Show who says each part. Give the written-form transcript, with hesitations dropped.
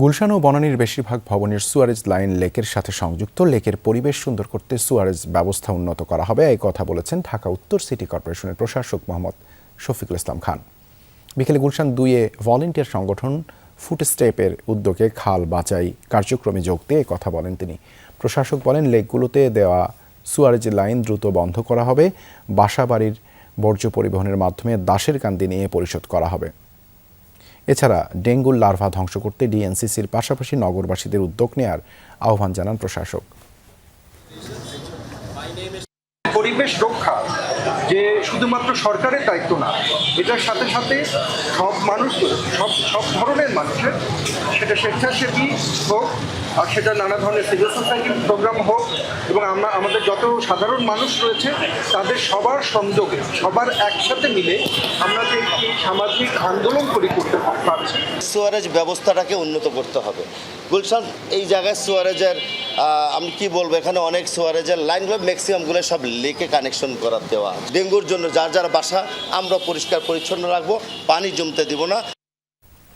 Speaker 1: গুলশান ও বনানীর বেশিরভাগ ভবনের Suarez line লেকের সাথে সংযুক্ত। লেকের পরিবেশ সুন্দর করতে সুয়ারেজ ব্যবস্থা উন্নত করা হবে, এই কথা বলেছেন ঢাকা উত্তর সিটি কর্পোরেশনের প্রশাসক মোহাম্মদ শফিকুল ইসলাম খান। বিকেলে গুলশান 2-এ ভলান্টিয়ার সংগঠন ফুটস্টেপের উদ্যোগে খাল বাঁচাই কার্যক্রমে যোগ দিয়ে কথা বলেন তিনি। প্রশাসক বলেন, লেকগুলোতে দেওয়া সুয়ারেজ লাইন দ্রুত বন্ধ করা হবে। বাসাবাড়ির বর্জ্য পরিবহনের মাধ্যমে দাসের কান্দি নিয়ে পরিশোধ করা হবে। এছাড়া ডেঙ্গুর লার্ভা ধ্বংস করতে ডিএনসিসির পাশাপাশি নগরবাসীদের উদ্যোগ নেয়ার আহ্বান জানান প্রশাসক।
Speaker 2: পরিবেশ রক্ষা যে শুধুমাত্র সরকারের দায়িত্ব না, এটার সাথে সাথে সব মানুষ, সব ধরনের মানুষের, সেটা স্বেচ্ছাসেবী হোক আর সেটা নানা ধরনের সিভিল সোসাইটির প্রোগ্রাম হোক, এবং আমাদের যত সাধারণ মানুষ রয়েছে তাদের সবার সংযোগে, সবার একসাথে মিলে আমরা যে একটি সামাজিক আন্দোলন করতে পারছি।
Speaker 3: সুয়ারেজ ব্যবস্থাটাকে উন্নত করতে হবে। গুলশান এই জায়গায় সুয়ারেজের আমি কি বলবো, এখানে অনেক সুয়ারেজের লাইনগুলো ম্যাক্সিমামগুলো সব লেকে কানেকশন করা দেওয়া। ডেঙ্গুর জন্য যার যার বাসা আমরা পরিষ্কার পরিচ্ছন্ন রাখবো, পানি জমতে দিব না।